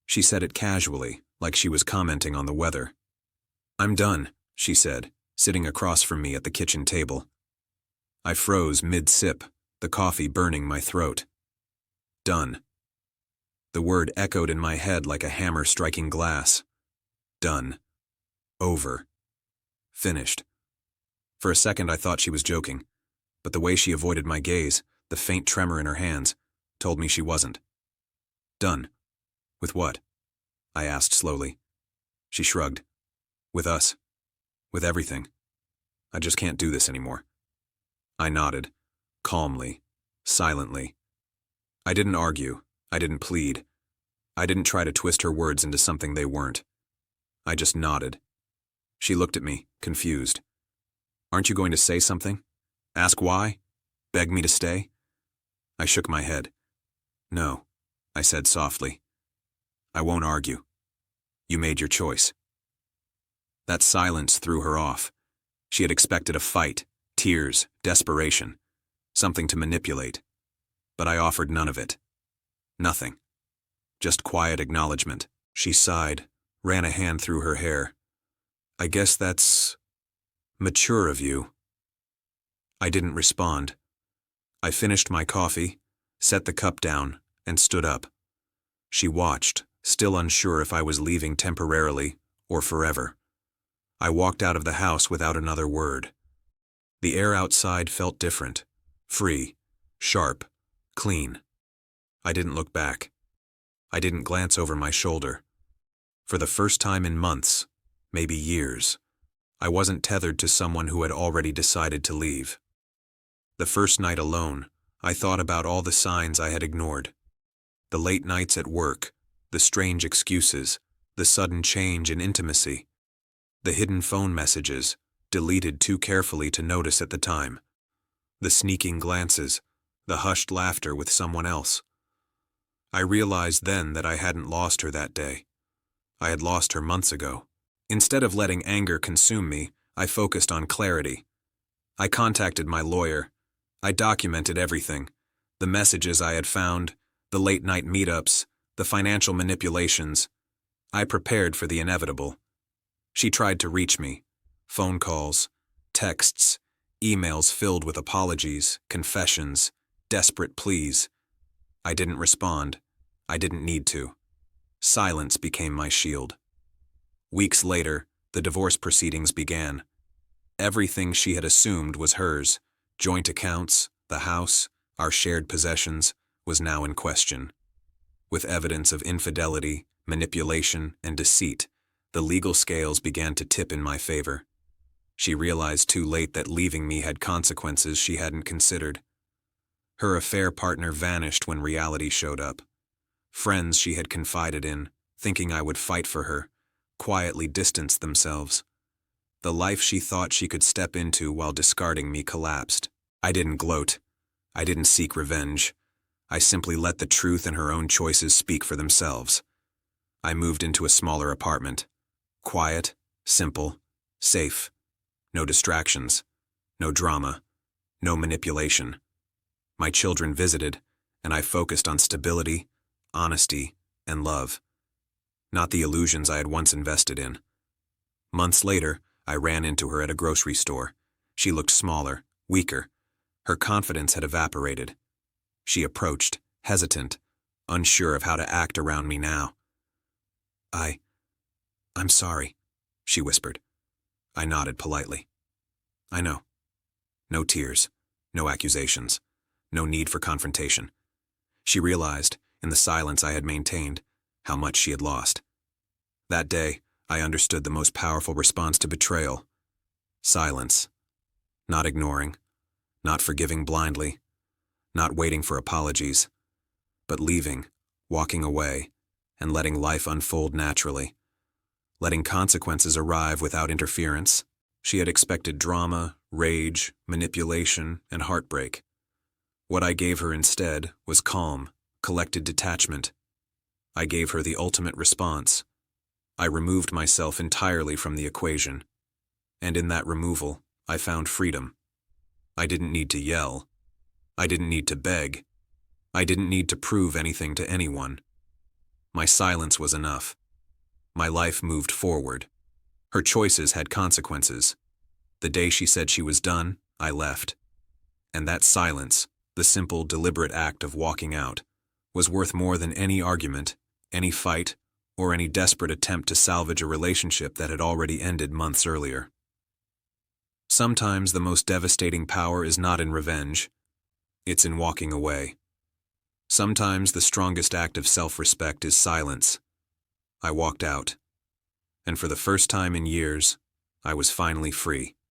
She said it casually, like she was commenting on the weather. "I'm done," she said, sitting across from me at the kitchen table. I froze mid-sip, the coffee burning my throat. Done. The word echoed in my head like a hammer striking glass. Done. Over. Finished. For a second I thought she was joking, but the way she avoided my gaze, the faint tremor in her hands, told me she wasn't. Done. With what? I asked slowly. She shrugged. With us. With everything. I just can't do this anymore. I nodded, calmly, silently. I didn't argue. I didn't plead. I didn't try to twist her words into something they weren't. I just nodded. She looked at me, confused. "Aren't you going to say something? Ask why? Beg me to stay?" I shook my head. "No," I said softly. "I won't argue. You made your choice." That silence threw her off. She had expected a fight, tears, desperation, something to manipulate. But I offered none of it. Nothing. Just quiet acknowledgement. She sighed, ran a hand through her hair. "I guess that's mature of you." I didn't respond. I finished my coffee, set the cup down, and stood up. She watched, still unsure if I was leaving temporarily or forever. I walked out of the house without another word. The air outside felt different, free, sharp, clean. I didn't look back. I didn't glance over my shoulder. For the first time in months, maybe years, I wasn't tethered to someone who had already decided to leave. The first night alone, I thought about all the signs I had ignored. The late nights at work, the strange excuses, the sudden change in intimacy, the hidden phone messages, deleted too carefully to notice at the time, the sneaking glances, the hushed laughter with someone else. I realized then that I hadn't lost her that day. I had lost her months ago. Instead of letting anger consume me, I focused on clarity. I contacted my lawyer. I documented everything. The messages I had found, the late-night meetups, the financial manipulations. I prepared for the inevitable. She tried to reach me. Phone calls, texts, emails filled with apologies, confessions, desperate pleas. I didn't respond. I didn't need to. Silence became my shield. Weeks later, the divorce proceedings began. Everything she had assumed was hers, joint accounts, the house, our shared possessions, was now in question. With evidence of infidelity, manipulation, and deceit, the legal scales began to tip in my favor. She realized too late that leaving me had consequences she hadn't considered. Her affair partner vanished when reality showed up. Friends she had confided in, thinking I would fight for her, quietly distanced themselves. The life she thought she could step into while discarding me collapsed. I didn't gloat. I didn't seek revenge. I simply let the truth and her own choices speak for themselves. I moved into a smaller apartment. Quiet, simple, safe. No distractions. No drama. No manipulation. My children visited, and I focused on stability, honesty, and love. Not the illusions I had once invested in. Months later, I ran into her at a grocery store. She looked smaller, weaker. Her confidence had evaporated. She approached, hesitant, unsure of how to act around me now. I'm sorry," she whispered. I nodded politely. "I know." No tears, no accusations, no need for confrontation. She realized, in the silence I had maintained, how much she had lost. That day, I understood the most powerful response to betrayal. Silence. Not ignoring, not forgiving blindly, not waiting for apologies, but leaving, walking away, and letting life unfold naturally. Letting consequences arrive without interference. She had expected drama, rage, manipulation, and heartbreak. What I gave her instead was calm, collected detachment. I gave her the ultimate response. I removed myself entirely from the equation. And in that removal, I found freedom. I didn't need to yell. I didn't need to beg. I didn't need to prove anything to anyone. My silence was enough. My life moved forward. Her choices had consequences. The day she said she was done, I left. And that silence, the simple, deliberate act of walking out, was worth more than any argument, any fight, or any desperate attempt to salvage a relationship that had already ended months earlier. Sometimes the most devastating power is not in revenge. It's in walking away. Sometimes the strongest act of self-respect is silence. I walked out. And for the first time in years, I was finally free.